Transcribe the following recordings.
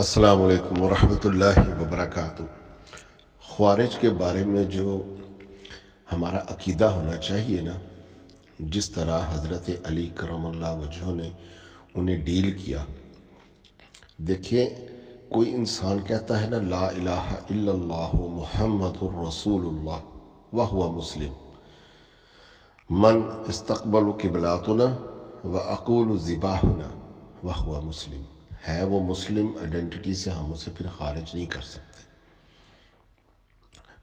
السلام علیکم ورحمۃ اللہ وبرکاتہ۔ خوارج کے بارے میں جو ہمارا عقیدہ ہونا چاہیے نا، جس طرح حضرت علی کرم اللہ وجہہ نے انہیں ڈیل کیا۔ دیکھیں، کوئی انسان کہتا ہے نا لا الہ الا اللہ محمد الرسول اللہ وہو مسلم، من استقبل قبلاتنا واقول ذباحنا وہو مسلم، ہے وہ مسلم آئیڈینٹی سے ہم اسے پھر خارج نہیں کر سکتے۔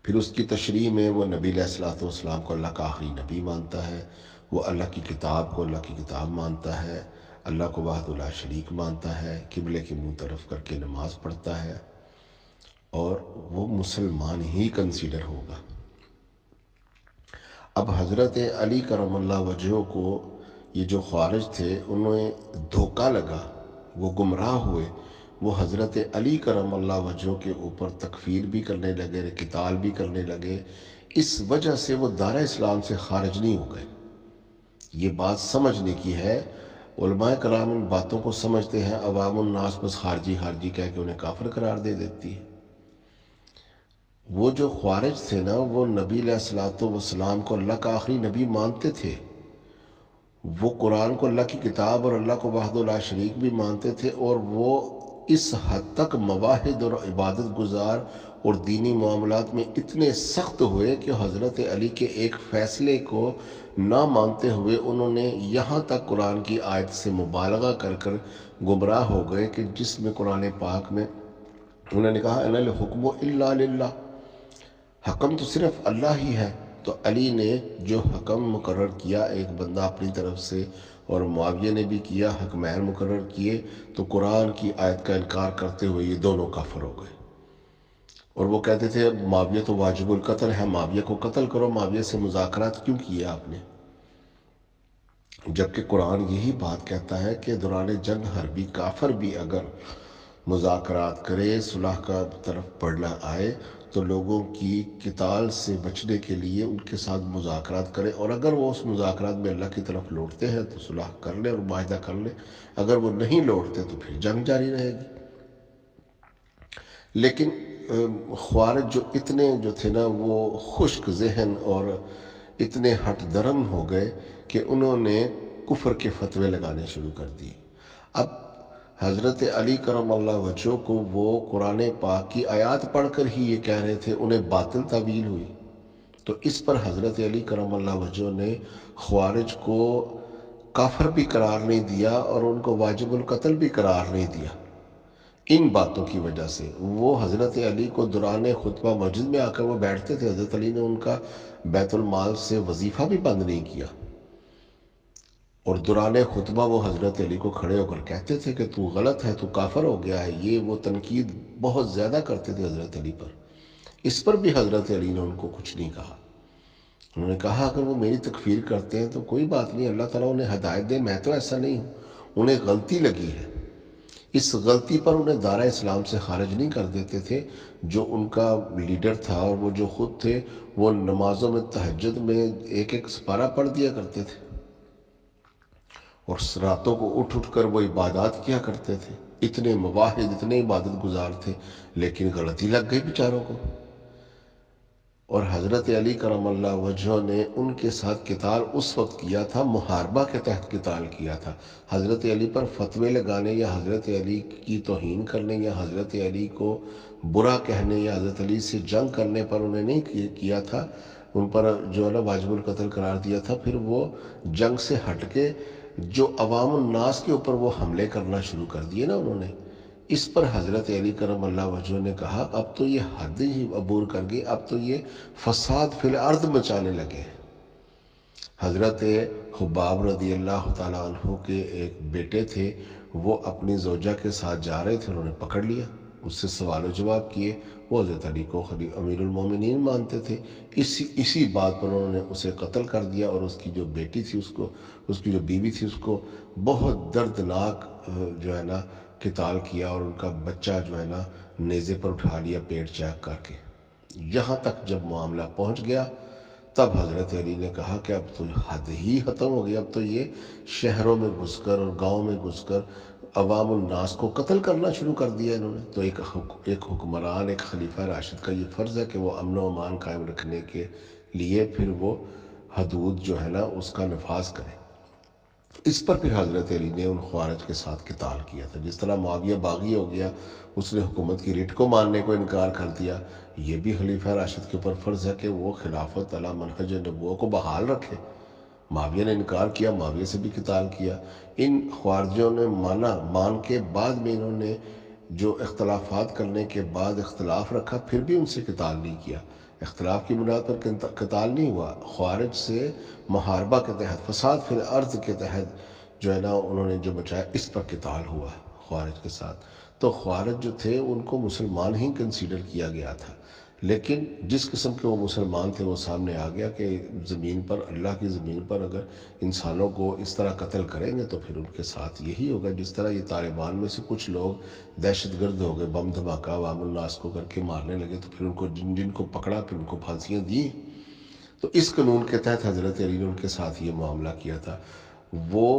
پھر اس کی تشریح میں وہ نبی علیہ الصلوۃ والسلام کو اللہ کا آخری نبی مانتا ہے، وہ اللہ کی کتاب کو اللہ کی کتاب مانتا ہے، اللہ کو وحدہ لا شریک مانتا ہے، قبلے کی منہ طرف کر کے نماز پڑھتا ہے، اور وہ مسلمان ہی کنسیڈر ہوگا۔ اب حضرت علی کرم اللہ وجہہ کو یہ جو خوارج تھے انہیں دھوکہ لگا، وہ گمراہ ہوئے، وہ حضرت علی کرم اللہ وجہہ کے اوپر تکفیر بھی کرنے لگے، قتال بھی کرنے لگے۔ اس وجہ سے وہ دار اسلام سے خارج نہیں ہو گئے۔ یہ بات سمجھنے کی ہے، علماء کرام ان باتوں کو سمجھتے ہیں، عوام الناس بس خارجی خارجی کہہ کے انہیں کافر قرار دے دیتی ہے۔ وہ جو خوارج تھے نا، وہ نبی علیہ الصلوۃ والسلام کو اللہ کا آخری نبی مانتے تھے، وہ قرآن کو اللہ کی کتاب اور اللہ کو وحدہ لا شریک بھی مانتے تھے، اور وہ اس حد تک مواحد اور عبادت گزار اور دینی معاملات میں اتنے سخت ہوئے کہ حضرت علی کے ایک فیصلے کو نہ مانتے ہوئے انہوں نے یہاں تک قرآن کی آیت سے مبالغہ کر کر گمراہ ہو گئے کہ جس میں قرآن پاک میں انہوں نے کہا ان الحکم الا للہ، حکم تو صرف اللہ ہی ہے۔ تو علی نے جو حکم مقرر کیا ایک بندہ اپنی طرف سے، اور معاویہ نے بھی کیا، حکمین مقرر کیے، تو قرآن کی آیت کا انکار کرتے ہوئے یہ دونوں کافر ہو گئے۔ اور وہ کہتے تھے معاویہ تو واجب القتل ہے، معاویہ کو قتل کرو، معاویہ سے مذاکرات کیوں کیے آپ نے؟ جبکہ قرآن یہی بات کہتا ہے کہ دوران جنگ حربی کافر بھی اگر مذاکرات کرے، صلح کا طرف پڑھنا آئے، تو لوگوں کی قتال سے بچنے کے لیے ان کے ساتھ مذاکرات کرے، اور اگر وہ اس مذاکرات میں اللہ کی طرف لوٹتے ہیں تو صلح کر لے اور معاہدہ کر لے، اگر وہ نہیں لوٹتے تو پھر جنگ جاری رہے گی۔ لیکن خوارج جو اتنے جو تھے نا، وہ خشک ذہن اور اتنے ہٹ درم ہو گئے کہ انہوں نے کفر کے فتوے لگانے شروع کر دیے۔ اب حضرت علی کرم اللہ وجہہ کو وہ قرآن پاک کی آیات پڑھ کر ہی یہ کہہ رہے تھے، انہیں باطل تعویل ہوئی، تو اس پر حضرت علی کرم اللہ وجہہ نے خوارج کو کافر بھی قرار نہیں دیا اور ان کو واجب القتل بھی قرار نہیں دیا۔ ان باتوں کی وجہ سے وہ حضرت علی کو دوران خطبہ مسجد میں آ کر وہ بیٹھتے تھے، حضرت علی نے ان کا بیت المال سے وظیفہ بھی بند نہیں کیا، اور دوران خطبہ وہ حضرت علی کو کھڑے ہو کر کہتے تھے کہ تو غلط ہے، تو کافر ہو گیا ہے۔ یہ وہ تنقید بہت زیادہ کرتے تھے حضرت علی پر۔ اس پر بھی حضرت علی نے ان کو کچھ نہیں کہا۔ انہوں نے کہا اگر وہ میری تکفیر کرتے ہیں تو کوئی بات نہیں، اللہ تعالیٰ انہیں ہدایت دے، میں تو ایسا نہیں ہوں، انہیں غلطی لگی ہے۔ اس غلطی پر انہیں دارہ اسلام سے خارج نہیں کر دیتے تھے۔ جو ان کا لیڈر تھا اور وہ جو خود تھے، وہ نمازوں میں تہجد میں ایک ایک سپارہ پڑھ دیا کرتے تھے، اور راتوں کو اٹھ اٹھ کر وہ عبادات کیا کرتے تھے، اتنے مواحد، اتنے عبادت گزار تھے، لیکن غلطی لگ گئی بیچاروں کو۔ اور حضرت علی کرم اللہ وجہہ نے ان کے ساتھ قتال اس وقت کیا تھا، محاربہ کے تحت قتال کیا تھا۔ حضرت علی پر فتوے لگانے یا حضرت علی کی توہین کرنے یا حضرت علی کو برا کہنے یا حضرت علی سے جنگ کرنے پر انہیں نہیں کیا تھا، ان پر جو ہے نا واجب القتل قرار دیا تھا۔ پھر وہ جنگ سے ہٹ کے جو عوام الناس کے اوپر وہ حملے کرنا شروع کر دیے نا انہوں نے، اس پر حضرت علی کرم اللہ وجہہ نے کہا اب تو یہ حد ہی عبور کر گئی، اب تو یہ فساد فی الارض مچانے لگے۔ حضرت خباب رضی اللہ تعالیٰ عنہ کے ایک بیٹے تھے، وہ اپنی زوجہ کے ساتھ جا رہے تھے، انہوں نے پکڑ لیا، اس سے سوال و جواب کیے۔ وہ حضرت علی کو امیر المومنین مانتے تھے، اسی بات پر انہوں نے اسے قتل کر دیا، اور اس کی جو بیٹی تھی اس کی جو بیوی تھی، اس کو بہت دردناک جو ہے نا قتال کیا، اور ان کا بچہ جو ہے نا نیزے پر اٹھا لیا پیٹ چیک کر کے۔ یہاں تک جب معاملہ پہنچ گیا تب حضرت علی نے کہا کہ اب تو حد ہی ختم ہو گئی، اب تو یہ شہروں میں گھس کر اور گاؤں میں گھس کر عوام الناس کو قتل کرنا شروع کر دیا انہوں نے. تو ایک حکمران، ایک خلیفہ راشد کا یہ فرض ہے کہ وہ امن و امان قائم رکھنے کے لیے پھر وہ حدود جو ہے نا اس کا نفاذ کرے. اس پر پھر حضرت علی نے ان خوارج کے ساتھ قتال کیا تھا. جس طرح معاویہ باغی ہو گیا، اس نے حکومت کی ریٹ کو ماننے کو انکار کر دیا، یہ بھی خلیفہ راشد کے اوپر فرض ہے کہ وہ خلافت علی منہج نبوہ کو بحال رکھے. معاویہ نے انکار کیا، معاویہ سے بھی قتال کیا. ان خوارجوں نے مان کے بعد میں انہوں نے جو اختلافات کرنے کے بعد اختلاف رکھا، پھر بھی ان سے قتال نہیں کیا. اختلاف کی بنیاد پر قتال نہیں ہوا، خوارج سے محاربہ کے تحت، فساد فی الارض کے تحت جو ہے نا انہوں نے جو بچایا، اس پر قتال ہوا خوارج کے ساتھ. تو خوارج جو تھے ان کو مسلمان ہی کنسیڈر کیا گیا تھا، لیکن جس قسم کے وہ مسلمان تھے وہ سامنے آ گیا کہ زمین پر، اللہ کی زمین پر اگر انسانوں کو اس طرح قتل کریں گے تو پھر ان کے ساتھ یہی ہوگا. جس طرح یہ طالبان میں سے کچھ لوگ دہشت گرد ہو گئے، بم دھماکہ عوام الناس کو کر کے مارنے لگے، تو پھر ان کو جن کو پکڑا پھر ان کو پھانسیاں دی. تو اس قانون کے تحت حضرت علی نے ان کے ساتھ یہ معاملہ کیا تھا. وہ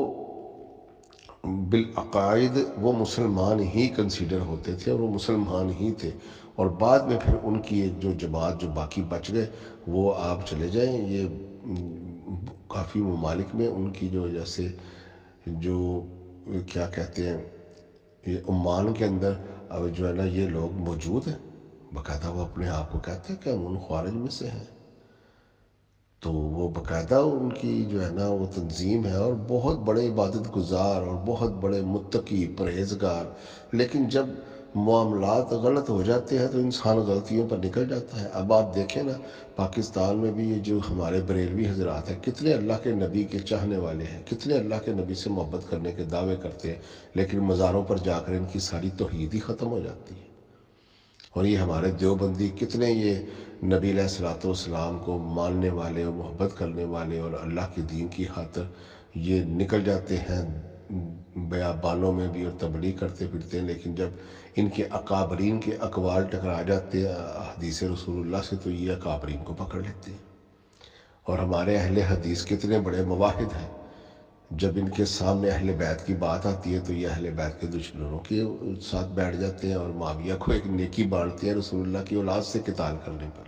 بالعقائد وہ مسلمان ہی کنسیڈر ہوتے تھے اور وہ مسلمان ہی تھے. اور بعد میں پھر ان کی ایک جو جماعت جو باقی بچ گئے، وہ آپ چلے جائیں یہ کافی ممالک میں ان کی جو جیسے جو کیا کہتے ہیں، یہ عمان کے اندر اب جو ہے نا یہ لوگ موجود ہیں، باقاعدہ وہ اپنے آپ کو کہتے ہیں کہ ہم ان خوارج میں سے ہیں. تو وہ باقاعدہ ان کی جو ہے نا وہ تنظیم ہے، اور بہت بڑے عبادت گزار اور بہت بڑے متقی پرہیزگار. لیکن جب معاملات غلط ہو جاتے ہیں تو انسان غلطیوں پر نکل جاتا ہے. اب آپ دیکھیں نا پاکستان میں بھی یہ جو ہمارے بریلوی حضرات ہیں، کتنے اللہ کے نبی کے چاہنے والے ہیں، کتنے اللہ کے نبی سے محبت کرنے کے دعوے کرتے ہیں، لیکن مزاروں پر جا کر ان کی ساری توحید ہی ختم ہو جاتی ہے. اور یہ ہمارے دیوبندی کتنے یہ نبی علیہ الصلوۃ والسلام کو ماننے والے اور محبت کرنے والے اور اللہ کے دین کی خاطر یہ نکل جاتے ہیں بیابانوں میں بھی اور تبلیغ کرتے پھرتے ہیں، لیکن جب ان کے اکابرین کے اقوال ٹکرا جاتے ہیں حدیث رسول اللہ سے تو یہ اکابرین کو پکڑ لیتے ہیں. اور ہمارے اہل حدیث کتنے بڑے مواحد ہیں، جب ان کے سامنے اہل بیت کی بات آتی ہے تو یہ اہل بیت کے دشمنوں کے ساتھ بیٹھ جاتے ہیں اور معاویہ کو ایک نیکی بانٹتے ہیں رسول اللہ کی اولاد سے قتال کرنے پر.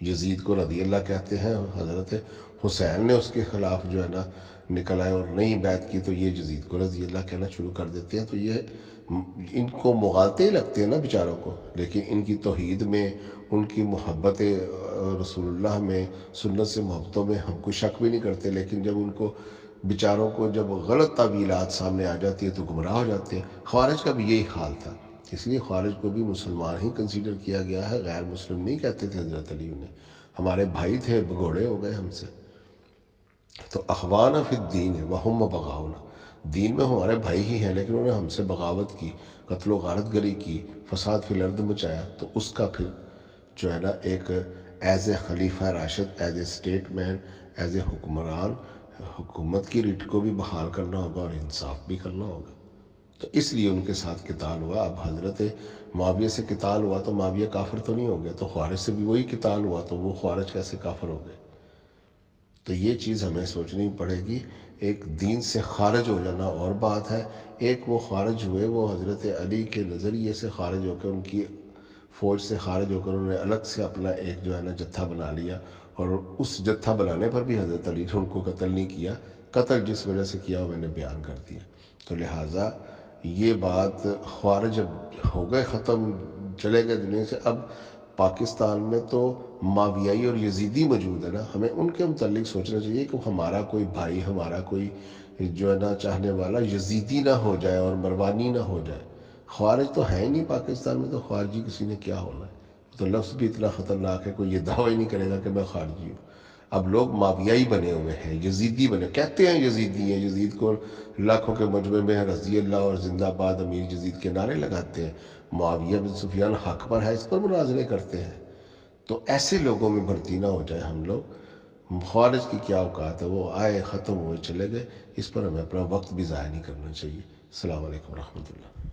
یزید کو رضی اللہ کہتے ہیں، حضرت حسین نے اس کے خلاف جو ہے نا نکل آئے اور نہیں بیعت کی تو یہ یزید کو رضی اللہ کہنا شروع کر دیتے ہیں. تو یہ ان کو مغالطے ہی لگتے ہیں نا بیچاروں کو، لیکن ان کی توحید میں، ان کی محبت رسول اللہ میں، سنت سے محبتوں میں ہم کوئی شک بھی نہیں کرتے. لیکن جب ان کو بیچاروں کو جب غلط تعویلات سامنے آ جاتی ہے تو گمراہ ہو جاتے ہیں. خوارج کا بھی یہی حال تھا، اس لیے خوارج کو بھی مسلمان ہی کنسیڈر کیا گیا ہے، غیر مسلم نہیں کہتے تھے حضرت علی انہیں. ہمارے بھائی تھے، بگوڑے ہو گئے ہم سے. تو اخوان فی الدین وہم بغاؤنا، دین میں ہمارے بھائی ہی ہیں لیکن انہوں نے ہم سے بغاوت کی، قتل و غارت گری کی، فساد فی الارض مچایا. تو اس کا پھر جو ہے نا ایک ایز اے خلیفہ راشد، as a statesman, as a حکمران، حکومت کی ریٹ کو بھی بحال کرنا ہوگا اور انصاف بھی کرنا ہوگا. تو اس لیے ان کے ساتھ قتال ہوا. اب حضرت معاویہ سے قتال ہوا تو معاویہ کافر تو نہیں ہو گیا، تو خوارج سے بھی وہی قتال ہوا تو وہ خوارج کیسے کافر ہو گئے؟ تو یہ چیز ہمیں سوچنی پڑے گی. ایک دین سے خارج ہو جانا اور بات ہے، ایک وہ خارج ہوئے وہ حضرت علی کے نظریے سے خارج ہو کر، ان کی فوج سے خارج ہو کر انہوں نے الگ سے اپنا ایک جو ہے نا جتھا بنا لیا، اور اس جتھا بنانے پر بھی حضرت علی نے ان کو قتل نہیں کیا. قتل جس وجہ سے کیا وہ میں نے بیان کر دیا. تو لہٰذا یہ بات خوارج ہو گئے ختم، چلے گئے دنیا سے. اب پاکستان میں تو معاویائی اور یزیدی موجود ہے نا، ہمیں ان کے متعلق سوچنا چاہیے کہ ہمارا کوئی بھائی، ہمارا کوئی جو ہے نا چاہنے والا یزیدی نہ ہو جائے اور مروانی نہ ہو جائے. خوارج تو ہے ہی نہیں پاکستان میں، تو خارجی کسی نے کیا ہونا ہے؟ تو لفظ بھی اتنا خطرناک ہے، کوئی یہ دعویٰ ہی نہیں کرے گا کہ میں خارجی ہوں. اب لوگ معاویائی بنے ہوئے ہیں، یزیدی بنے، کہتے ہیں یزیدی ہیں، یزید کو لاکھوں کے مجمع میں رضی اللہ اور زندہ باد امیر یزید کے نعرے لگاتے ہیں. معاویہ بن سفیان حق پر ہے، اس پر مناظرے کرتے ہیں. تو ایسے لوگوں میں بھرتی نہ ہو جائے ہم لوگ. خوارج کی کیا اوقات ہے، وہ آئے ختم ہوئے چلے گئے، اس پر ہمیں اپنا وقت بھی ضائع نہیں کرنا چاہیے. السلام علیکم ورحمۃ اللہ.